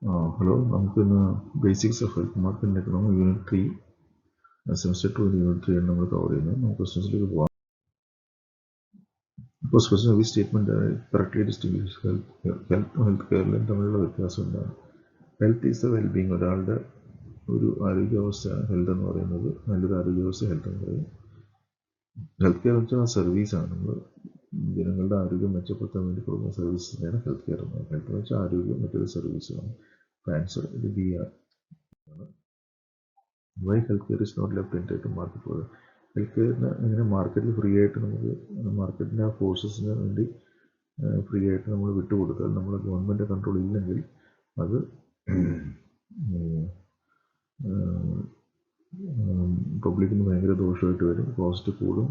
Hello, നമുക്കിന്ന് basics of health മാർക്കറ്റിൻ്റെ economy unit 3 semester 2 unit 3 ആണ് നമ്മൾ കവർ ചെയ്യുന്നത്. നമുക്ക് ക്വസ്റ്റ്യൻസിലേക്ക് പോകാം. ഫസ്റ്റ് ക്വസ്റ്റ്യൻ, ഈ സ്റ്റേറ്റ്മെന്റ് കറക്റ്റ്ലി ഡിസ്റ്റിങ്വിഷ് ഹെൽത്ത് കെയറിലും തമ്മിലുള്ള വ്യത്യാസം എന്താണ്? Health is the wellbeing. ഒരാളുടെ ഒരു ആരോഗ്യാവസ്ഥയാണ് ഹെൽത്ത് എന്ന് പറയുന്നത്. നല്ലൊരു ആരോഗ്യാവസ്ഥ ഹെൽത്ത് എന്ന് പറയും. ഹെൽത്ത് കെയർ എന്ന് വെച്ചാൽ സർവീസാണ്. നമ്മൾ ജനങ്ങളുടെ ആരോഗ്യം മെച്ചപ്പെടുത്താൻ വേണ്ടി കൊടുക്കുന്ന സർവീസിനെയാണ് ഹെൽത്ത് കെയർ എന്ന് പറയുന്നത്. ഹെൽത്ത് എന്ന് വെച്ചാൽ ആരോഗ്യം, മറ്റൊരു സർവീസുമാണ്. ആൻസർ ഇത് ബി ആണ്. Why health care is not left entire to market for health കെയറിന് എങ്ങനെ മാർക്കറ്റിൽ ഫ്രീ ആയിട്ട് നമുക്ക് മാർക്കറ്റിൻ്റെ ആ ഫോഴ്സസിന് വേണ്ടി ഫ്രീ ആയിട്ട് നമ്മൾ വിട്ടുകൊടുത്താൽ നമ്മൾ ഗവൺമെൻറ് കൺട്രോൾ ഇല്ലെങ്കിൽ അത് പബ്ലിക്കിന് ഭയങ്കര ദോഷമായിട്ട് വരും. കോസ്റ്റ് കൂടും.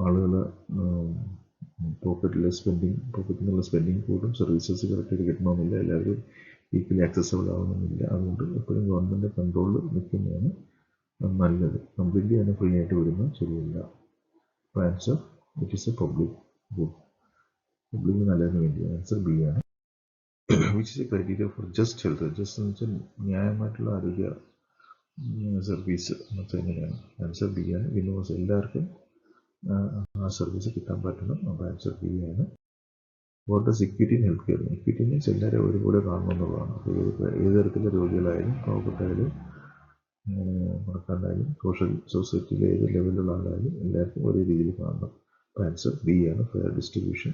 ആളുകളെ പോക്കറ്റിൽ നിന്നുള്ള സ്പെൻഡിങ് കൂടും. സർവീസസ് കറക്റ്റായിട്ട് കിട്ടണമെന്നില്ല. എല്ലാവരും ഈക്വലി ആക്സസബിൾ ആവണമെന്നില്ല. അതുകൊണ്ട് എപ്പോഴും ഗവൺമെൻറ് കൺട്രോളിൽ നിൽക്കുന്നതാണ് നല്ലത്. കംപ്ലീറ്റ്ലി അതിനെ ഫ്രീ ആയിട്ട് വിടുന്നത് ശരിയല്ല. Answer it is a public good. പബ്ലിക്കിന് നല്ലതിന് വേണ്ടി. ആൻസർ ബി ആണ്. Which is a criteria for just health? Just എന്ന് വെച്ചാൽ ന്യായമായിട്ടുള്ള ആരോഗ്യ സർവീസ് എന്നൊക്കെ എങ്ങനെയാണ്? ആൻസർ ബി ആണ്. യൂണിവേഴ്സ് എല്ലാവർക്കും ആ സർവീസ് കിട്ടാൻ പറ്റണം. അപ്പോൾ ആൻസർ ബി ആണ്. What is equity in health care? Equity means എല്ലാവരും ഒരുപോലെ കാണണം എന്നുള്ളതാണ്. അപ്പോൾ ഏത് തരത്തിലുള്ള രോഗികളായാലും പാവപ്പെട്ടായാലും പണക്കാരായാലും സൊസൈറ്റിയിലെ ഏത് ലെവലിലുള്ള ആളായാലും എല്ലാവർക്കും ഒരേ രീതിയിൽ കാണണം. അപ്പോൾ ആൻസർ ബി ആണ്, fair distribution.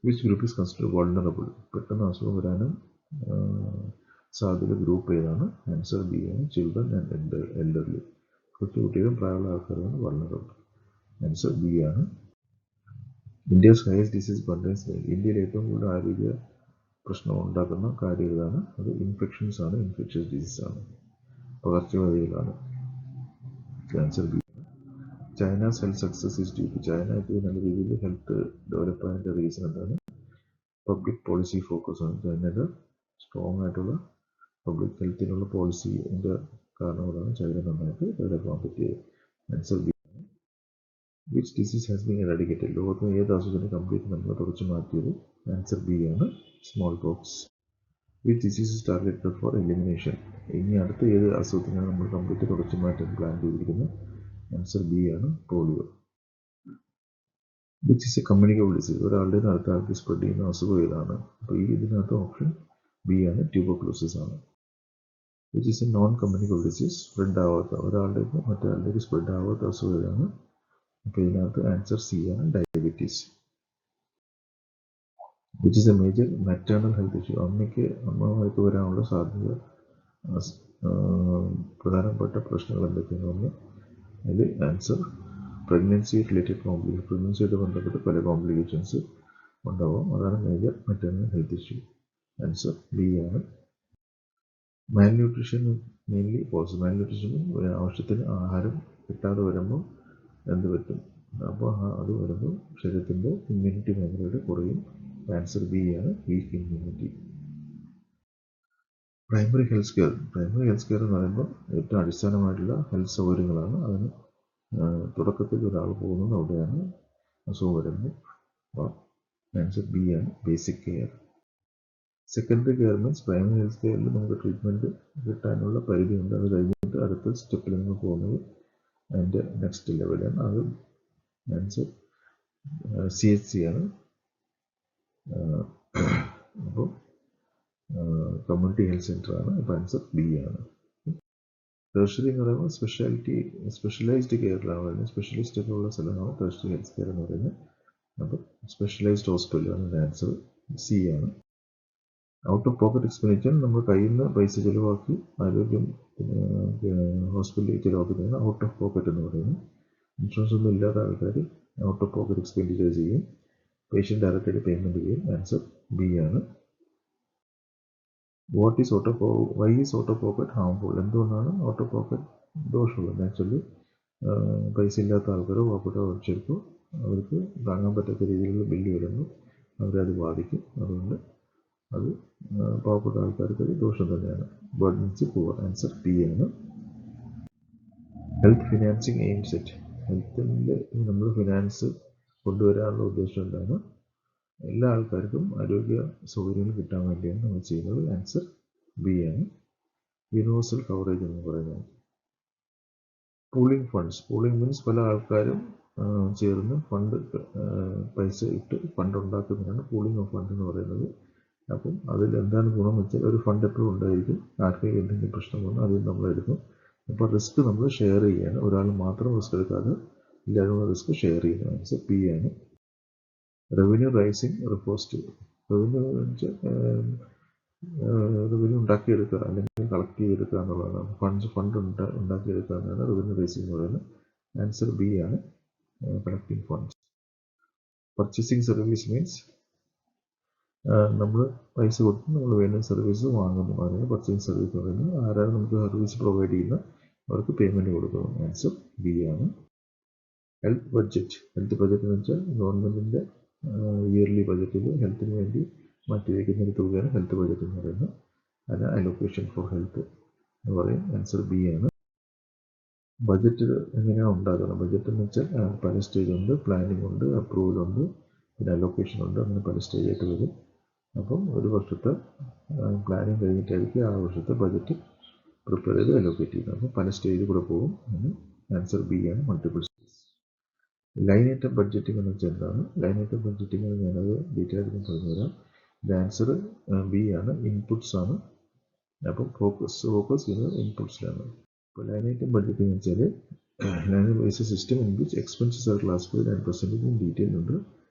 Which group is consider vulnerable? പെട്ടെന്ന് അസുഖം വരാനും സാധ്യത ഗ്രൂപ്പ് ഏതാണ്? ആൻസർ ബി ആണ്, ചിൽഡ്രൻ ആൻഡ് എൽഡർലി. കുട്ടികളും പ്രായമുള്ള ആൾക്കാരാണ് വൾണറബിൾ. ആൻസർ ബി ആണ്. India's highest disease burdens. ഇന്ത്യയിൽ ഏറ്റവും കൂടുതൽ ആരോഗ്യ പ്രശ്നം ഉണ്ടാക്കുന്ന കാര്യം ഏതാണ്? അത് ഇൻഫെക്ഷൻസ് ആണ്. ഇൻഫെക്ഷ്യസ് ഡിസീസ് ആണ്, പകർച്ചവ്യാധികളാണ്. Answer B. China's health success is due to. China ഇപ്പോൾ നല്ല രീതിയിൽ ഹെൽത്ത് ഡെവലപ്പ് ആയതിൻ്റെ റീസൺ എന്താണ്? പബ്ലിക് പോളിസി ഫോക്കസ് ആണ്. ചൈനയുടെ സ്ട്രോങ് ആയിട്ടുള്ള പബ്ലിക് ഹെൽത്തിനുള്ള പോളിസിൻ്റെ കാരണം കൊണ്ടാണ് ചൈന നന്നായിട്ട് ഡെവലപ്പ് ആകാൻ പറ്റിയത്. Answer B. Which disease has been eradicated? ലോകത്തിന് ഏത് അസുഖത്തിന് കംപ്ലീറ്റ് നമ്മൾ തുടച്ചു മാറ്റിയത്? ആൻസർ ബി ആണ്, smallpox. Which disease is targeted for elimination? ഇനി അടുത്ത ഏത് അസുഖത്തിനാണ് നമ്മൾ കംപ്ലീറ്റ് തുടച്ചു മാറ്റാൻ പ്ലാൻ ചെയ്തിരിക്കുന്നത്? ആൻസർ ബി ആണ്, polio. Which is a communicable disease? ഒരാളുടെ അടുത്ത ആൾക്ക് സ്പ്രെഡ് ചെയ്യുന്ന അസുഖം ഏതാണ്? അപ്പോൾ ഇതിനകത്ത് ഓപ്ഷൻ ബി ആണ്, ട്യൂബർകുലോസിസ് ആണ്. Which is a non communicable disease? Spread ആവാത്ത, ഒരാളുടേക്ക് മറ്റൊരാളിലേക്ക് സ്പ്രെഡ് ആവാത്ത അസുഖം ഏതാണ്? അപ്പോൾ ഇതിനകത്ത് ആൻസർ സി ആണ്, diabetes. Which is a major maternal health issue? അമ്മമാർക്ക് വരാനുള്ള സാധ്യത പ്രധാനപ്പെട്ട പ്രശ്നങ്ങൾ എന്തൊക്കെയാണെന്ന് അതിൽ ആൻസർ പ്രഗ്നൻസി റിലേറ്റഡ് കോംപ്ലിക്കേഷൻ. പ്രഗ്നൻസിയായിട്ട് ബന്ധപ്പെട്ട് പല കോംപ്ലിക്കേഷൻസ് ഉണ്ടാവും. അതാണ് major maternal health issue. Answer B ആണ്. Malnutrition mainly cause. മാൽന്യൂട്രീഷൻ ആവശ്യത്തിന് ആഹാരം കിട്ടാതെ വരുമ്പോൾ എന്ത് പറ്റും? അപ്പോൾ അത് വരുമ്പോൾ ശരീരത്തിൻ്റെ ഇമ്മ്യൂണിറ്റി ഭയങ്കരമായിട്ട് കുറയും. ആൻസർ ബി ആണ്, weak immunity. Primary health care. Primary health care എന്ന് പറയുമ്പോൾ ഏറ്റവും അടിസ്ഥാനമായിട്ടുള്ള ഹെൽത്ത് സൗകര്യങ്ങളാണ്. അതിന് തുടക്കത്തിൽ ഒരാൾ പോകുന്നത് അവിടെയാണ് അസുഖം വരുന്നത്. അപ്പോൾ ആൻസർ ബി ആണ്, basic care. Secondary care means primary health കെയറിൽ നമുക്ക് ട്രീറ്റ്മെൻറ്റ് കിട്ടാനുള്ള പരിധിയുണ്ട്. അത് കഴിഞ്ഞിട്ട് അടുത്ത സ്റ്റെപ്പിൽ നിങ്ങൾ പോകുന്നത് അതിൻ്റെ നെക്സ്റ്റ് ലെവലാണ്. അത് ആൻസർ CHC ആണ്. അപ്പോൾ കമ്മ്യൂണിറ്റി ഹെൽത്ത് സെൻ്റർ ആണ്. അപ്പോൾ ആൻസർ ബി ആണ്. ടെർഷറി എന്ന് പറയുമ്പോൾ സ്പെഷ്യലൈസ്ഡ് കെയറിലാണ് പറയുന്നത്. സ്പെഷ്യലിസ്റ്റ് ഒക്കെ ഉള്ള സ്ഥലമാണ് ടെർഷറി ഹെൽത്ത് കെയർ എന്ന് പറയുന്നത്. അപ്പോൾ സ്പെഷ്യലൈസ്ഡ് ഹോസ്പിറ്റലാണ്. ആൻസർ സി ആണ്. ഔട്ട് ഓഫ് പോക്കറ്റ് എക്സ്പെൻഡിച്ചർ, നമ്മൾ കയ്യിൽ നിന്ന് പൈസ ചിലവാക്കി ആരോഗ്യം ഹോസ്പിറ്റലിൽ ചിലവാക്കുന്നതാണ് ഔട്ട് ഓഫ് പോക്കറ്റ് എന്ന് പറയുന്നത്. ഇൻഷുറൻസ് ഒന്നും ഇല്ലാത്ത ആൾക്കാർ ഔട്ട് ഓഫ് പോക്കറ്റ് എക്സ്പെൻഡിച്ചർ ചെയ്യും. പേഷ്യൻ്റ് ഡയറക്റ്റായിട്ട് പേയ്മെൻറ്റ് ചെയ്യും. ആൻസർ ബി ആണ്. Why is out of pocket harmful? എന്തുകൊണ്ടാണ് ഔട്ട് ഓഫ് പോക്കറ്റ് ദോഷമുള്ളത്? ആക്ച്വലി പൈസ ഇല്ലാത്ത ആൾക്കാരോ പാവപ്പെട്ടവർക്കോ അവർക്ക് താങ്ങാൻ പറ്റാത്ത രീതിയിലുള്ള ബില്ല് വരുമ്പോൾ അവരത് ബാധിക്കും. അതുകൊണ്ട് അത് പാവപ്പെട്ട ആൾക്കാർക്ക് അത് ദോഷം തന്നെയാണ്. Burdens poor. ആൻസർ ടി ആണ്. Health financing aim set. ഹെൽത്തിൻ്റെ നമ്മൾ ഫിനാൻസ് കൊണ്ടുവരാനുള്ള ഉദ്ദേശം എന്താണ്? എല്ലാ ആൾക്കാർക്കും ആരോഗ്യ സൗകര്യങ്ങൾ കിട്ടാൻ വേണ്ടിയാണ് നമ്മൾ ചെയ്യുന്നത്. ആൻസർ ബി ആണ്, യൂണിവേഴ്സൽ കവറേജ് എന്ന് പറയുന്നത്. പൂളിംഗ് ഫണ്ട്സ്, പൂളിംഗ് മീൻസ് പല ആൾക്കാരും ചേർന്ന് ഫണ്ട് പൈസ ഇട്ട് ഫണ്ട് ഉണ്ടാക്കുന്നതാണ് പൂളിംഗ് ഓഫ് ഫണ്ട് എന്ന് പറയുന്നത്. അപ്പം അതിൽ എന്താണ് ഗുണം വെച്ചാൽ ഒരു ഫണ്ട് എപ്പോഴും ഉണ്ടായിരിക്കും, ആർക്കെങ്കിലും എന്തെങ്കിലും പ്രശ്നം വന്നാൽ അതിൽ നമ്മൾ എടുക്കും. അപ്പോൾ റിസ്ക് നമ്മൾ ഷെയർ ചെയ്യുകയാണ്, ഒരാൾ മാത്രം റിസ്ക് എടുക്കാതെ എല്ലാവരും റിസ്ക് ഷെയർ ചെയ്യുന്നത്. ആൻസർ പി ആണ്. Revenue raising refers to, revenue വെച്ചാൽ റവന്യൂ ഉണ്ടാക്കിയെടുക്കുക അല്ലെങ്കിൽ കളക്ട് ചെയ്തെടുക്കുക എന്നുള്ളതാണ്. ഫണ്ട് ഉണ്ടാക്കിയെടുക്കുക എന്നാണ് റവന്യൂ റൈസിങ് എന്ന് പറയുന്നത്. ആൻസർ ബി ആണ്, collecting funds. Purchasing service means നമ്മൾ പൈസ കൊടുത്ത് നമ്മൾ വേണ്ട സർവീസ് വാങ്ങുന്നു, അതിന് പർച്ചേസിങ് സർവീസ് പറയുന്നത്. ആരാണ് നമുക്ക് സർവീസ് പ്രൊവൈഡ് ചെയ്യുന്നത് അവർക്ക് പേയ്മെൻറ്റ് കൊടുക്കുന്നു. ആൻസർ ബി ആണ്. ഹെൽത്ത് ബഡ്ജറ്റ്, ഹെൽത്ത് ബഡ്ജറ്റ് എന്ന് വെച്ചാൽ ഗവൺമെൻറ്റിൻ്റെ ഇയർലി ബഡ്ജറ്റിൽ ഹെൽത്തിന് വേണ്ടി മാറ്റിവെക്കുന്ന ഒരു തുകയാണ് ഹെൽത്ത് ബഡ്ജറ്റ് എന്ന് പറയുന്നത്. അതിന് അലോക്കേഷൻ ഫോർ ഹെൽത്ത് എന്ന് പറയും. ആൻസർ ബി ആണ്. ബഡ്ജറ്റ് എങ്ങനെയാണ് ഉണ്ടാകുന്നത്? ബഡ്ജറ്റ് എന്ന് വെച്ചാൽ പല സ്റ്റേജ് ഉണ്ട്, പ്ലാനിംഗ് ഉണ്ട്, അപ്രൂവൽ ഉണ്ട്, പിന്നെ അലോക്കേഷൻ ഉണ്ട്, അങ്ങനെ പല സ്റ്റേജായിട്ട് വരും. അപ്പം ഒരു വർഷത്തെ പ്ലാനിങ് കഴിഞ്ഞിട്ടായിരിക്കും ആ വർഷത്തെ ബഡ്ജറ്റ് പ്രിപ്പയർ ചെയ്ത് അലോക്കേറ്റ് ചെയ്യുന്നത്. അപ്പം പല സ്റ്റേജിൽ കൂടെ പോകും. അതിന് ആൻസർ ബി ആണ്, multiple stage. Line item budgeting എന്ന് വെച്ചാൽ എന്താണ്? ലൈൻ ഐറ്റം ബഡ്ജറ്റിംഗ് ഞാനത് ഡീറ്റെയിൽ ആയിട്ട് പറഞ്ഞുതരാം. ഇത് ആൻസർ ബി ആണ്, ഇൻപുട്സ് ആണ്. അപ്പം ഫോക്കസ് ചെയ്യുന്നത് ഇൻപുട്സിലാണ്. ഇപ്പോൾ ലൈൻ ഐറ്റം ബഡ്ജറ്റിംഗ് എന്ന് വെച്ചാൽ line wise system in which expenses are classified and presented in detail ഉണ്ട്,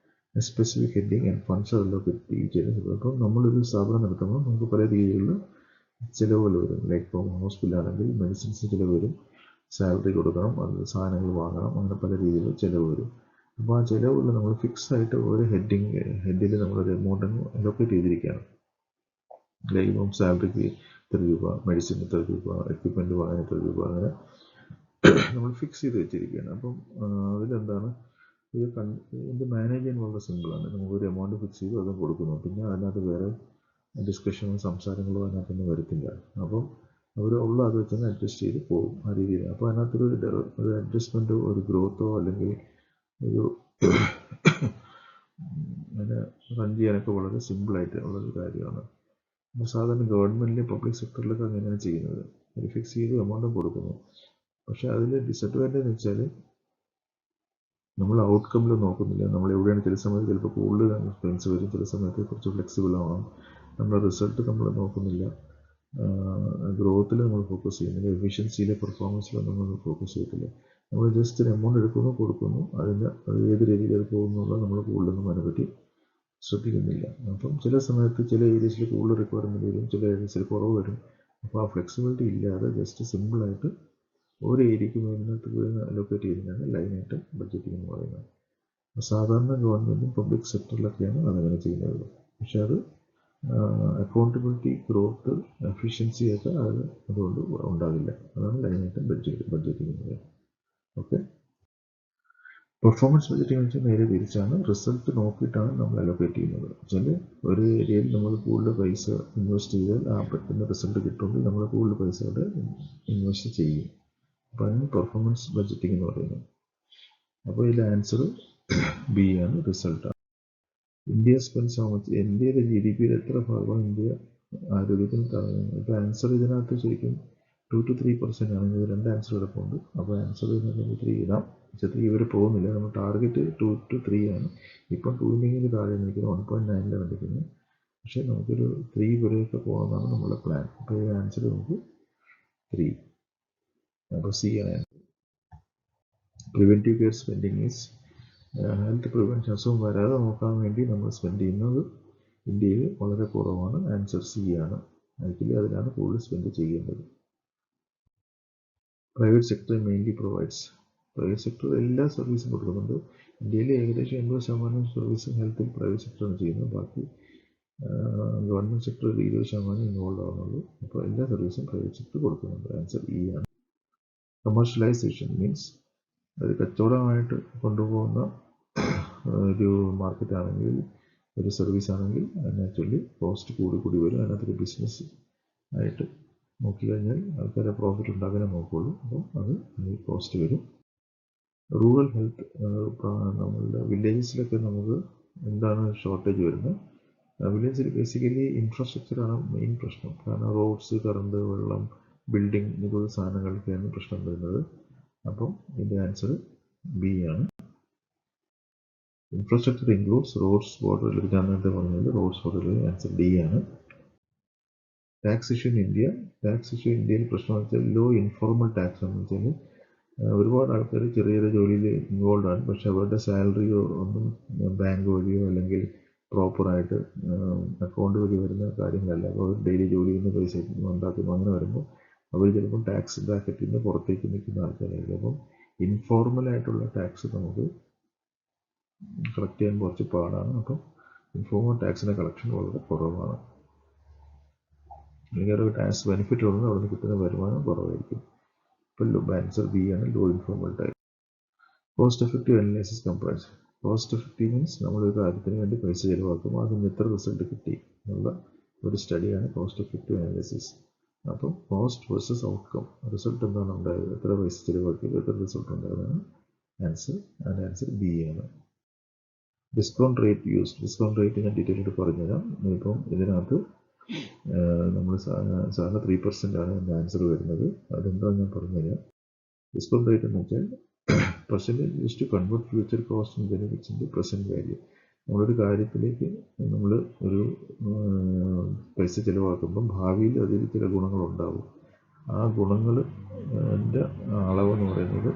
specific heading and funds are allocated each. അപ്പം നമ്മളൊരു സ്ഥാപനം നടത്തുമ്പോൾ നമുക്ക് പല രീതിയിലുള്ള ചിലവുകൾ വരും. ലൈക്ക് ഇപ്പോൾ ഹോസ്പിറ്റലാണെങ്കിൽ മെഡിസിൻസ് ചിലവ് വരും, സാലറി കൊടുക്കണം, അത് സാധനങ്ങൾ വാങ്ങണം, അങ്ങനെ പല രീതിയിലുള്ള ചിലവ് വരും. അപ്പോൾ ആ ചിലവുകൾ നമ്മൾ ഫിക്സ് ആയിട്ട് ഒരു ഹെഡിൽ നമ്മളൊരു എമൗണ്ട് അലോക്കേറ്റ് ചെയ്തിരിക്കുകയാണ്. ലൈക്ക് ഇപ്പം സാലറിക്ക് ഇത്ര രൂപ, മെഡിസിൻ ഇത്ര രൂപ, എക്യുപ്മെൻറ്റ് വാങ്ങാൻ ഇത്ര രൂപ, അങ്ങനെ നമ്മൾ ഫിക്സ് ചെയ്ത് വെച്ചിരിക്കുകയാണ്. അപ്പം അതിലെന്താണ് ഇത് മാനേജ് ചെയ്യാൻ വളരെ സിമ്പിളാണ്. നമുക്കൊരു എമൗണ്ട് ഫിക്സ് ചെയ്ത് അത് കൊടുക്കുന്നു, പിന്നെ അതിനകത്ത് വേറെ ഡിസ്കഷനോ സംസാരങ്ങളോ അതിനകത്തൊന്നും വരത്തില്ല. അപ്പം അവർ ഉള്ള അത് വെച്ച് തന്നെ അഡ്ജസ്റ്റ് ചെയ്ത് പോകും ആ രീതിയിൽ. അപ്പോൾ അതിനകത്തൊരു അഡ്ജസ്റ്റ്മെൻറ്റോ ഒരു ഗ്രോത്തോ അല്ലെങ്കിൽ ഒരു അതിനെ റൺ ചെയ്യാനൊക്കെ വളരെ സിമ്പിളായിട്ട് ഉള്ളൊരു കാര്യമാണ്. അപ്പോൾ സാധാരണ ഗവൺമെൻറ്റിലെ പബ്ലിക് സെക്ടറിലൊക്കെ അങ്ങനെയാണ് ചെയ്യുന്നത്, ഒരു ഫിക്സ് ചെയ്ത് എമൗണ്ടും കൊടുക്കുന്നു. പക്ഷേ അതിൽ ഡിസഡ്വാൻറ്റേജ് എന്ന് വെച്ചാൽ നമ്മൾ ഔട്ട്കമ്മിൽ നോക്കുന്നില്ല. നമ്മൾ എവിടെയാണ് ചില സമയത്ത് ചിലപ്പോൾ കൂടുതൽ എക്സ്പെൻസ് വരും, ചില സമയത്ത് കുറച്ച് ഫ്ലെക്സിബിൾ ആവണം. നമ്മുടെ റിസൾട്ട് നമ്മൾ നോക്കുന്നില്ല, ഗ്രോത്തിൽ നമ്മൾ ഫോക്കസ് ചെയ്യുന്നില്ല, എഫിഷ്യൻസിയിലെ പെർഫോമൻസിലൊന്നും നമ്മൾ ഫോക്കസ് ചെയ്യത്തില്ല. നമ്മൾ ജസ്റ്റ് ഒരു എമൗണ്ട് എടുക്കുന്നു, കൊടുക്കുന്നു, അത് ഏത് രീതിയിൽ അത് പോകുന്നുള്ളത് നമ്മൾ കൂടുതലൊന്നും അതിനെപ്പറ്റി ശ്രദ്ധിക്കുന്നില്ല. അപ്പം ചില സമയത്ത് ചില ഏരിയസിൽ കൂടുതൽ റിക്വയർമെൻറ്റ് വരും, ചില ഏരിയസിൽ കുറവ് വരും. അപ്പോൾ ആ ഫ്ലെക്സിബിലിറ്റി ഇല്ലാതെ ജസ്റ്റ് സിമ്പിളായിട്ട് ഒരു ഏരിയയ്ക്ക് വേണ്ടി അലോക്കേറ്റ് ചെയ്യുന്നതാണ് ലൈൻ ഐറ്റം ബഡ്ജറ്റിംഗ് എന്ന് പറയുന്നത്. സാധാരണ ഗവൺമെൻറ്റും പബ്ലിക് സെക്ടറിലൊക്കെയാണ് അതങ്ങനെ ചെയ്യുന്നത്. പക്ഷേ അത് അക്കൗണ്ടബിലിറ്റി, ഗ്രോത്ത്, എഫിഷ്യൻസി ഒക്കെ അതുകൊണ്ട് ഉണ്ടാകില്ല. അതാണ് ലൈൻ ഐറ്റം ബഡ്ജറ്റിംഗ് എന്ന് പറയുന്നത്. ഓക്കെ. പെർഫോമൻസ് ബഡ്ജറ്റിംഗ് വെച്ചാൽ നേരെ തിരിച്ചാണ്, റിസൾട്ട് നോക്കിയിട്ടാണ് നമ്മൾ അലോക്കേറ്റ് ചെയ്യുന്നത്. വെച്ചാൽ ഒരു ഏരിയയിൽ നമ്മൾ കൂടുതൽ പൈസ ഇൻവെസ്റ്റ് ചെയ്താൽ ആ പെട്ടെന്ന് റിസൾട്ട് കിട്ടുമെങ്കിൽ നമ്മൾ കൂടുതൽ പൈസ അവിടെ ഇൻവെസ്റ്റ് ചെയ്യും. അപ്പോൾ അതിന് പെർഫോമൻസ് ബഡ്ജറ്റിംഗ് എന്ന് പറയുന്നത്. അപ്പോൾ ഇതിൽ ആൻസർ ബി ആണ്, റിസൾട്ടാണ്. ഇന്ത്യ സ്പെൻസ് ഹൗ മച്ച്, ഇന്ത്യയിലെ GDP എത്ര ഭാഗമാണ് ഇന്ത്യ ആരോഗ്യത്തിന് തടയുന്നത്? ഇപ്പോൾ ആൻസർ ഇതിനകത്ത് ശരിക്കും 2 to 3% ആണ്. ഇത് രണ്ട് ആൻസർ കിടപ്പുണ്ട്. അപ്പോൾ ആൻസർ ഇതിനകത്ത് 3 ഇടാം. പക്ഷേ 3 ഇവർ പോകുന്നില്ല. നമ്മൾ ടാർഗറ്റ് 2 to 3 ആണ്. ഇപ്പം 2 താഴെ നിൽക്കുന്നത്, 1.9 നിൽക്കുന്നത്. പക്ഷേ നമുക്കൊരു 3 വരെയൊക്കെ പോകണമെന്നാണ് നമ്മുടെ പ്ലാൻ. അപ്പോൾ ഈ ആൻസർ നമുക്ക് 3. അപ്പോൾ സി ആണ്. Preventive care spending is, health prevention, അസുഖം വരാതെ നോക്കാൻ വേണ്ടി നമ്മൾ സ്പെൻഡ് ചെയ്യുന്നത് ഇന്ത്യയിൽ വളരെ കുറവാണ്. ആൻസർ സി ആണ്. ആക്ച്വലി അതിലാണ് കൂടുതൽ സ്പെൻഡ് ചെയ്യേണ്ടത്. Private sector mainly provides, private sector എല്ലാ സർവീസും കൊടുക്കുന്നുണ്ട്. ഇന്ത്യയിൽ ഏകദേശം 80% സർവീസും ഹെൽത്തിൽ പ്രൈവറ്റ് സെക്ടറാണ് ചെയ്യുന്നത്. ബാക്കി ഗവൺമെൻറ് സെക്ടർ 20% ഇൻവോൾവ് ആവുന്നുള്ളൂ. അപ്പോൾ എല്ലാ സർവീസും പ്രൈവറ്റ് സെക്ടർ കൊടുക്കുന്നുണ്ട്. ആൻസർ ഇ ആണ്. കമേഴ്ഷ്യലൈസേഷൻ മീൻസ് ഒരു കച്ചവടമായിട്ട് കൊണ്ടുപോകുന്ന ഒരു മാർക്കറ്റ് ആണെങ്കിൽ, ഒരു സർവീസ് ആണെങ്കിൽ നാച്ചുറലി കോസ്റ്റ് കൂടി വരും. അതിനകത്തൊരു ബിസിനസ് ആയിട്ട് നോക്കിക്കഴിഞ്ഞാൽ ആൾക്കാരെ പ്രോഫിറ്റ് ഉണ്ടാക്കാനേ നോക്കുകയുള്ളൂ. അപ്പോൾ അത് കോസ്റ്റ് വരും. റൂറൽ ഹെൽത്ത്, നമ്മളുടെ വില്ലേജസിലൊക്കെ നമുക്ക് എന്താണ് ഷോർട്ടേജ് വരുന്നത്? വില്ലേജിൽ ബേസിക്കലി ഇൻഫ്രാസ്ട്രക്ചറാണ് മെയിൻ പ്രശ്നം. കാരണം റോഡ്സ്, കറണ്ട്, വെള്ളം, ബിൽഡിംഗ് ഇതുപോലുള്ള സാധനങ്ങൾക്കാണ് പ്രശ്നം വരുന്നത്. അപ്പം ഇതിൻ്റെ ആൻസർ ബി ആണ്. ഇൻഫ്രാസ്ട്രക്ചർ ഇൻക്ലൂഡ്സ് റോഡ്സ്, വാട്ടർ, ഞാൻ നേരത്തെ പറഞ്ഞത് റോഡ്സ്, വാട്ടർ, ആൻസർ ഡി ആണ്. Tax issue in India. Tax issue ഇന്ത്യയിൽ പ്രശ്നം വെച്ചാൽ ലോ ഇൻഫോർമൽ ടാക്സ് എന്ന് വെച്ചാൽ ഒരുപാട് ആൾക്കാർ ചെറിയ ചെറിയ ജോലിയിൽ ഇൻവോൾവ് ആണ്, പക്ഷെ അവരുടെ സാലറിയോ ഒന്നും ബാങ്ക് വഴിയോ അല്ലെങ്കിൽ പ്രോപ്പറായിട്ട് അക്കൗണ്ട് വഴി വരുന്ന കാര്യങ്ങളല്ല. അപ്പോൾ ഡെയിലി ജോലി ചെയ്യുന്ന പൈസ ഉണ്ടാക്കുന്നു. അങ്ങനെ വരുമ്പോൾ അവർ ചിലപ്പോൾ ടാക്സ് ബ്രാക്കറ്റിൽ നിന്ന് പുറത്തേക്ക് നിൽക്കുന്ന ആൾക്കാരായിരിക്കും. അപ്പം ഇൻഫോർമലായിട്ടുള്ള ടാക്സ് നമുക്ക് കളക്ട് ചെയ്യാൻ കുറച്ച് പാടാണ്. അപ്പം ഇൻഫോർമൽ ടാക്സിൻ്റെ കളക്ഷൻ വളരെ കുറവാണ്. അല്ലെങ്കിൽ ഒരു ടാക്സ് ബെനിഫിറ്റ് ഉള്ളത് അവിടെ നിന്ന് കിട്ടുന്ന വരുമാനം കുറവായിരിക്കും. ഇപ്പോൾ ആൻസർ ബി ആണ്, low informal tax. Cost effective analysis compares. Cost effective means നമ്മളൊരു കാര്യത്തിന് വേണ്ടി പൈസ ചിലവാക്കുമ്പോൾ അതിന് എത്ര റിസൾട്ട് കിട്ടി എന്നുള്ള ഒരു സ്റ്റഡിയാണ് കോസ്റ്റ് എഫക്റ്റീവ് അനാലിസിസ്. അപ്പം കോസ്റ്റ് വേഴ്സസ് ഔട്ട്കം, റിസൾട്ട് എന്താണ് ഉണ്ടായത്, എത്ര പൈസ ചിലവാക്കി എത്ര റിസൾട്ട് ഉണ്ടായതാണ് ആൻസർ. അതിൻ്റെ ആൻസർ ബി ആണ്. Discount rate use. Discount rate ഞാൻ ഡീറ്റെയിൽ ആയിട്ട് പറഞ്ഞുതരാം. ഇപ്പം ഇതിനകത്ത് നമ്മൾ സാധാരണ 3% ആണ് എൻ്റെ ആൻസർ വരുന്നത്. അതെന്താണെന്ന് ഞാൻ പറഞ്ഞുതരാം. ഡിസ്കൗണ്ട് റേറ്റ് എന്ന് വെച്ചാൽ percentage use to convert future cost and benefits into present value. നമ്മളൊരു കാര്യത്തിലേക്ക് നമ്മൾ ഒരു പൈസ ചിലവാക്കുമ്പം ഭാവിയിൽ അതിൽ ചില ഗുണങ്ങളുണ്ടാവും. ആ ഗുണങ്ങളുടെ അളവെന്ന് പറയുന്നത്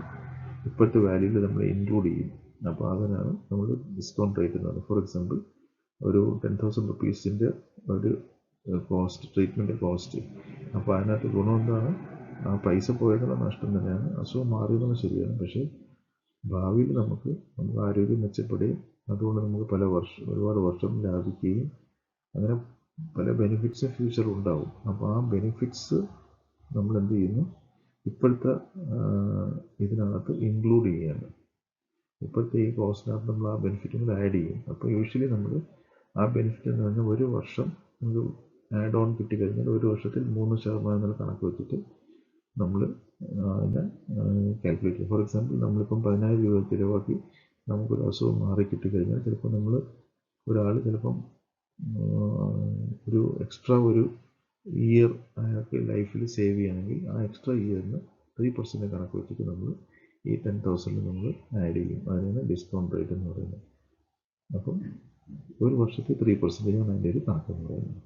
ഇപ്പോഴത്തെ വാല്യൂവിൽ നമ്മൾ ഇൻക്ലൂഡ് ചെയ്യും. അപ്പോൾ അതിനാണ് നമ്മൾ ഡിസ്കൗണ്ട് റേറ്റ് എന്ന് പറയുന്നത്. ഫോർ എക്സാമ്പിൾ, ഒരു 10,000 റുപ്പീസിൻ്റെ ഒരു കോസ്റ്റ്, ട്രീറ്റ്മെൻറ്റ് കോസ്റ്റ്. അപ്പോൾ അതിനകത്ത് ഗുണം എന്താണ്? ആ പൈസ പോയതുള്ള നഷ്ടം തന്നെയാണ്. അസുഖം മാറിയതെന്ന് ശരിയാണ്, പക്ഷേ ഭാവിയിൽ നമുക്ക് ആരോഗ്യം മെച്ചപ്പെടുകയും അതുകൊണ്ട് നമുക്ക് ഒരുപാട് വർഷം ലാഭിക്കുകയും അങ്ങനെ പല ബെനിഫിറ്റ്സ് ഫ്യൂച്ചർ ഉണ്ടാവും. അപ്പോൾ ആ ബെനിഫിറ്റ്സ് നമ്മൾ എന്ത് ചെയ്യുന്നു, ഇപ്പോഴത്തെ ഇതിനകത്ത് ഇൻക്ലൂഡ് ചെയ്യാണ്. ഇപ്പോഴത്തെ ഈ കോസ്റ്റിനകത്ത് നമ്മൾ ആ ബെനിഫിറ്റുകൾ ആഡ് ചെയ്യും. അപ്പോൾ യൂഷ്വലി നമ്മൾ ആ ബെനിഫിറ്റ് എന്ന് പറഞ്ഞാൽ ഒരു വർഷം നമുക്ക് ആഡ് ഓൺ കിട്ടിക്കഴിഞ്ഞാൽ ഒരു വർഷത്തിൽ 3% എന്നുള്ള കണക്ക് വെച്ചിട്ട് നമ്മൾ അതിനെ കാൽക്കുലേറ്റ് ചെയ്യും. ഫോർ എക്സാമ്പിൾ, നമ്മളിപ്പം 10,000 രൂപ ചിലവാക്കി നമുക്കൊരു അസുഖം മാറി കിട്ടിക്കഴിഞ്ഞാൽ ചിലപ്പോൾ ഒരാൾ ചിലപ്പം ഒരു എക്സ്ട്രാ ഒരു ഇയർ അയാൾക്ക് ലൈഫിൽ സേവ് ചെയ്യണമെങ്കിൽ ആ എക്സ്ട്രാ ഇയറിന് 3% കണക്ക് വെച്ചിട്ട് നമ്മൾ ഈ 10,000 നമ്മൾ ആഡ് ചെയ്യും. അതിനാണ് ഡിസ്കൗണ്ട് റേറ്റ് എന്ന് പറയുന്നത്. അപ്പം ഒരു വർഷത്തിൽ 3% ആണ് അതിൻ്റെ ഒരു കണക്കെന്ന് പറയുന്നത്.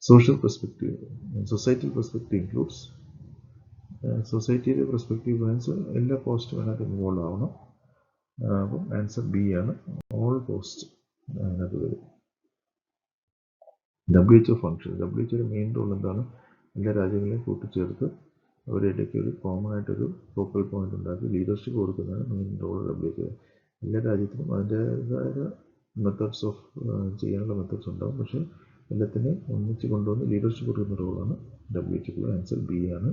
Social perspective. Societal perspective includes. സൊസൈറ്റിയുടെ പെർസ്പെക്റ്റീവ് മീൻസ് എല്ലാ കോസ്റ്റും അതിനകത്ത് ഇൻവോൾവ് ആവണം. അപ്പം ആൻസർ ബി ആണ്, ഓൾ കോസ്റ്റ് അതിനകത്ത് വരും. WHO function. WHOയുടെ മെയിൻ റോൾ എന്താണ്? എല്ലാ രാജ്യങ്ങളെയും കൂട്ടിച്ചേർത്ത് അവരുടെ ഇടയ്ക്ക് ഒരു കോമൺ ആയിട്ടൊരു ഫോക്കൽ പോയിന്റ് ഉണ്ടാക്കി ലീഡർഷിപ്പ് കൊടുക്കുന്നതാണ് മെയിൻ റോൾ WHO. എല്ലാ രാജ്യത്തിനും അതിൻ്റേതായ മെത്തേഡ്സ് ഓഫ് ചെയ്യാനുള്ള മെത്തേഡ്സ് ഉണ്ടാകും, പക്ഷേ എല്ലാത്തിനെയും ഒന്നിച്ച് കൊണ്ടുവന്ന് ലീഡർഷിപ്പ് കൊടുക്കുന്ന റോളാണ് WHO. ആൻസർ ബി ആണ്.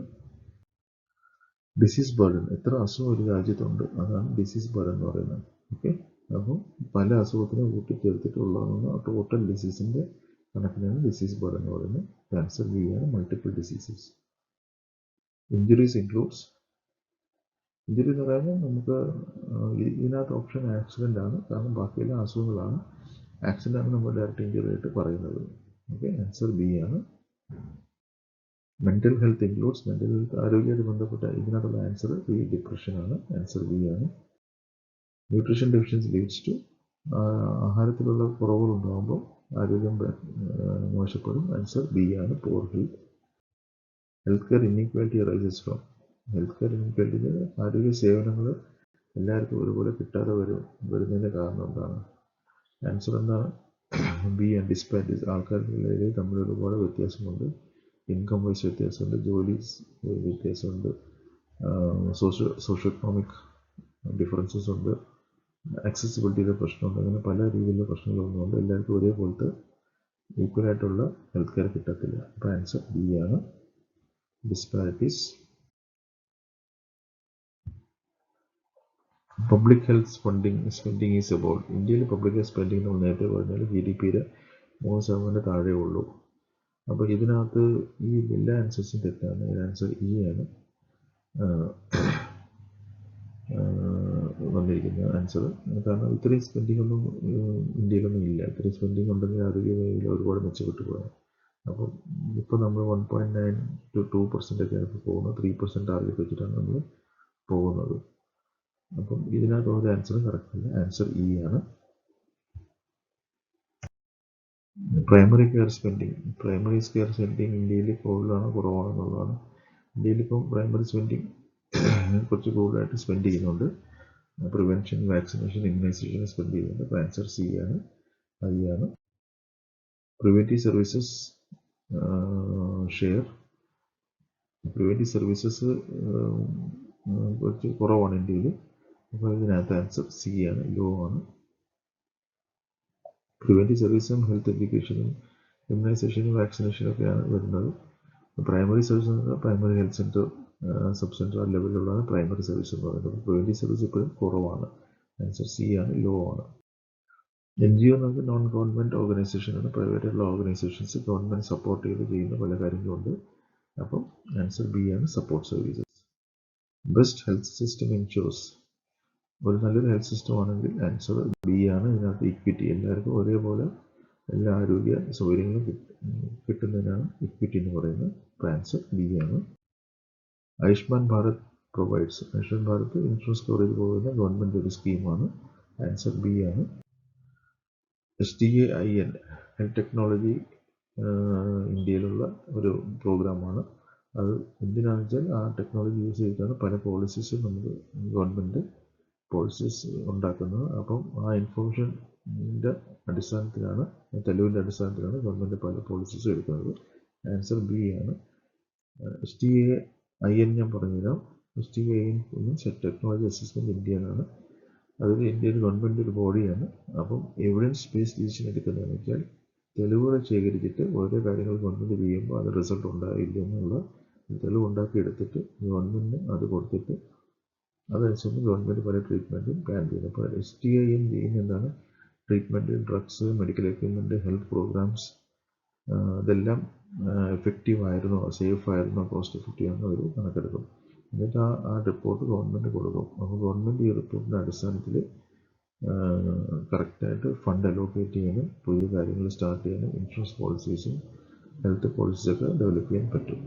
Disease burden. എത്ര അസുഖം ഒരു രാജ്യത്തുണ്ട് അതാണ് ഡിസീസ് ബർഡൻ എന്ന് പറയുന്നത്. ഓക്കെ, അപ്പോൾ പല അസുഖത്തിനെ കൂട്ടിച്ചേർത്തിട്ടുള്ളതാണ് ടോട്ടൽ ഡിസീസിൻ്റെ കണക്കിനാണ് ഡിസീസ് ബർഡൻ എന്ന് പറയുന്നത്. ആൻസർ ബി ആണ്, multiple diseases. Injuries includes. Injury എന്ന് പറയുമ്പോൾ നമുക്ക് ഇതിനകത്ത് ഓപ്ഷൻ ആക്സിഡൻ്റ് ആണ്, കാരണം ബാക്കിയെല്ലാം അസുഖങ്ങളാണ്. ആക്സിഡൻ്റ് ആണ് നമ്മൾ ഡയറക്റ്റ് ഇഞ്ചുറി ആയിട്ട് പറയുന്നത്. ഓക്കെ, ആൻസർ ബി ആണ്. Mental health includes. Mental health, ആരോഗ്യമായിട്ട് ബന്ധപ്പെട്ട ഇതിനകത്തുള്ള ആൻസർ ബി, ഡിപ്രഷൻ ആണ്. ആൻസർ ബി ആണ്. Nutrition deficiency leads to. ആഹാരത്തിലുള്ള കുറവുകൾ ഉണ്ടാകുമ്പോൾ ആരോഗ്യം മോശപ്പെടും. ആൻസർ ബി ആണ്, poor health. Health care inequality rises from. Health care inequality, ആരോഗ്യ സേവനങ്ങൾ എല്ലാവർക്കും ഒരുപോലെ കിട്ടാതെ വരുന്നതിൻ്റെ കാരണം എന്താണ്? ആൻസർ എന്താണ്? ബി ആണ്, ഡിസ്പാരിറ്റീസ്. ആൾക്കാർക്കിടയിൽ തമ്മിൽ ഒരുപാട് വ്യത്യാസമുണ്ട്. ഇൻകം വൈസ് വ്യത്യാസമുണ്ട്, ജോലി വ്യത്യാസമുണ്ട്, സോഷ്യോ എക്കണോമിക് ഡിഫറൻസസ് ഉണ്ട്, ആക്സസിബിലിറ്റിയുടെ പ്രശ്നമുണ്ട്. അങ്ങനെ പല രീതിയിലുള്ള പ്രശ്നങ്ങളൊന്നുമുണ്ട്. എല്ലാവർക്കും ഒരേപോലത്തെ ഈക്വലായിട്ടുള്ള ഹെൽത്ത് കെയർ കിട്ടത്തില്ല. അപ്പോൾ ആൻസർ ബി ആണ്, disparities. Public health spending is about. ഇന്ത്യയിൽ പബ്ലിക് ഹെൽത്ത് സ്പെൻഡിങ് നമ്മൾ നേരത്തെ പറഞ്ഞാൽ GDPയുടെ 3% താഴെ ഉള്ളൂ. അപ്പോൾ ഇതിനകത്ത് ഈ എല്ലാ ആൻസേഴ്സും തെറ്റാണ്. ആൻസർ ഇ ആണ്. വന്നിരിക്കുന്ന ആൻസർ. കാരണം ഇത്രയും സ്പെൻഡിംഗ് ഒന്നും ഇന്ത്യയിലൊന്നും ഇല്ല. ഇത്രയും സ്പെൻഡിംഗ് ഉണ്ടെങ്കിൽ ആരോഗ്യ മേഖല ഒരുപാട് മെച്ചപ്പെട്ടു പോകാം. അപ്പം ഇപ്പോൾ നമ്മൾ 1.9 to 2% ഇപ്പോൾ പോകുന്നത്. 3% ടാർഗറ്റ് വെച്ചിട്ടാണ് നമ്മൾ പോകുന്നത്. അപ്പം ഇതിനകത്ത് ഒരു ആൻസറും കറക്റ്റ് അല്ല. ആൻസർ ഇ ആണ്. പ്രൈമറി കെയർ സ്പെൻഡിങ് ഇന്ത്യയിൽ കൂടുതലാണോ കുറവാണോ എന്നുള്ളതാണ്. ഇന്ത്യയിൽ ഇപ്പം പ്രൈമറി സ്പെൻഡിങ് കുറച്ച് കൂടുതലായിട്ട് സ്പെൻഡ് ചെയ്യുന്നുണ്ട്. പ്രിവെൻഷൻ, വാക്സിനേഷൻ, ഇമ്മ്യൂണൈസേഷൻ സ്പെൻഡ് ചെയ്യുന്നുണ്ട്. അപ്പോൾ ആൻസർ സി ആണ്, ഐ ആണ്. Preventive services share, preventive services കുറച്ച് കുറവാണ് ഇന്ത്യയിൽ. അപ്പോൾ ഇതിനകത്ത് ആൻസർ സി ആണ്, ലോ ആണ്. പ്രിവെൻറ്റീവ് സർവീസും ഹെൽത്ത് എഡ്യൂക്കേഷനും ഇമ്മ്യൂണൈസേഷനും വാക്സിനേഷനും ഒക്കെയാണ് വരുന്നത്. പ്രൈമറി സർവീസ് എന്ന് പറഞ്ഞാൽ primary health centre, sub centre ആ ലെവലിലുള്ളതാണ് പ്രൈമറി സർവീസ് എന്ന് പറയുന്നത്. പ്രിവെൻറ്റീവ് സർവീസ് ഇപ്പോഴും കുറവാണ്. ആൻസർ സി ആണ്, ലോ ആണ്. NGO എന്ന് പറഞ്ഞാൽ നോൺ ഗവൺമെൻറ് ഓർഗനൈസേഷനാണ്. പ്രൈവറ്റ് ആയിട്ടുള്ള ഓർഗനൈസേഷൻസ് ഗവൺമെൻറ് സപ്പോർട്ട് ചെയ്ത് ചെയ്യുന്ന പല കാര്യങ്ങളുണ്ട്. അപ്പം ആൻസർ ബി ആണ്, support services. Best health system insurance, ഒരു നല്ലൊരു ഹെൽത്ത് സിസ്റ്റം ആണെങ്കിൽ ആൻസർ ബി ആണ്. ഇതിനകത്ത് ഇക്വിറ്റി, എല്ലാവർക്കും ഒരേപോലെ എല്ലാ ആരോഗ്യ സൗകര്യങ്ങളും കിട്ടുന്നതിനാണ് ഇക്വിറ്റി എന്ന് പറയുന്നത്. ആൻസർ ബി ആണ്. Ayushman Bharat provides, Ayushman Bharat insurance coverage പോകുന്ന ഗവൺമെൻറ് ഒരു സ്കീമാണ്. ആൻസർ ബി ആണ്. STAIN ഹെൽത്ത് ടെക്നോളജി ഇന്ത്യയിലുള്ള ഒരു പ്രോഗ്രാമാണ്. അത് എന്തിനാണെന്ന് വെച്ചാൽ ആ ടെക്നോളജി യൂസ് ചെയ്തിട്ടാണ് പല പോളിസീസും നമുക്ക് ഗവൺമെൻറ് പോളിസീസ് ഉണ്ടാക്കുന്നത്. അപ്പം ആ ഇൻഫോർമേഷൻ്റെ അടിസ്ഥാനത്തിലാണ്, തെളിവിൻ്റെ അടിസ്ഥാനത്തിലാണ് ഗവൺമെൻറ് പല പോളിസീസും എടുക്കുന്നത്. ആൻസർ ബി ആണ്. STAIN ഞാൻ പറഞ്ഞുതരാം. STAIN ടെക്നോളജി അസസ്മെൻറ്റ് ഇന്ത്യ എന്നാണ്. അതിൽ ഇന്ത്യൻ ഗവൺമെൻറ് ഒരു ബോഡിയാണ്. അപ്പം എവിഡൻസ് ബേസ്ഡ് ഡിസിഷൻ എടുക്കുന്നതെന്ന് വെച്ചാൽ തെളിവുകൾ ശേഖരിച്ചിട്ട് ഓരോ കാര്യങ്ങൾ ഗവൺമെൻറ് ചെയ്യുമ്പോൾ അത് റിസൾട്ട് ഉണ്ടായില്ല എന്നുള്ള തെളിവ് ഉണ്ടാക്കിയെടുത്തിട്ട് ഗവൺമെൻറ് അത് കൊടുത്തിട്ട് അതനുസരിച്ച് ഗവൺമെൻറ് പല ട്രീറ്റ്മെൻറ്റും പ്ലാൻ ചെയ്യുന്നു. അപ്പോൾ STAIN ചെയ്യുന്ന എന്താണ്, treatment, drugs, medical equipment, health programmes ഇതെല്ലാം എഫക്റ്റീവ് ആയിരുന്നോ, സേഫ് ആയിരുന്നോ, കോസ്റ്റ് എഫക്റ്റീവ് ആയിരുന്നോ അവർ കണക്കെടുക്കും. എന്നിട്ട് ആ റിപ്പോർട്ട് ഗവൺമെൻറ് കൊടുക്കും. അപ്പോൾ ഗവൺമെൻറ് ഈ റിപ്പോർട്ടിൻ്റെ അടിസ്ഥാനത്തിൽ കറക്റ്റായിട്ട് ഫണ്ട് അലോക്കേറ്റ് ചെയ്യാനും പുതിയ കാര്യങ്ങൾ സ്റ്റാർട്ട് ചെയ്യാനും ഇൻഷുറൻസ് പോളിസീസും ഹെൽത്ത് പോളിസീസൊക്കെ ഡെവലപ്പ് ചെയ്യാൻ പറ്റും.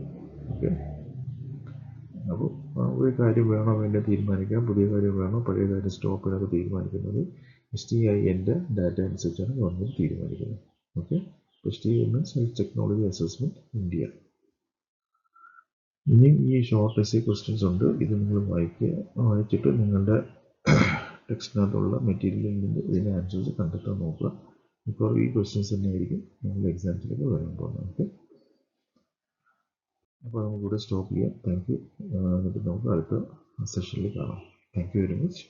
ഓക്കെ, അപ്പോൾ ഒരു കാര്യം വേണോ വേണ്ടോ തീരുമാനിക്കാം, പുതിയ കാര്യം വേണോ പഴയ കാര്യം സ്റ്റോപ്പ് ചെയ്യാനൊക്കെ തീരുമാനിക്കുന്നത് STAIN ഡാറ്റ അനുസരിച്ചാണ് ഗവൺമെൻറ് തീരുമാനിക്കുന്നത്. Okay, STAIN means health technology assessment India. ഇനി ഈ ഷോർട്ട് എസ്സേ ക്വസ്റ്റ്യൻസ് ഉണ്ട്. ഇത് നിങ്ങൾ വായിച്ചിട്ട് നിങ്ങളുടെ ടെക്സ്റ്റിനകത്തുള്ള മെറ്റീരിയലിൽ നിന്ന് ഇതിൻ്റെ ആൻസേഴ്സ് കണ്ടെത്താൻ നോക്കുക. ഇപ്പോൾ ഈ ക്വസ്റ്റ്യൻസ് തന്നെയായിരിക്കും നിങ്ങളുടെ എക്സാംസിലേക്ക് വരാൻ പോകുന്നത്. ഓക്കെ, അപ്പോൾ നമുക്കിവിടെ സ്റ്റോപ്പ് ചെയ്യാം. Thank you. എന്നിട്ട് നമുക്ക് അടുത്ത സെഷനിൽ കാണാം. Thank you very much.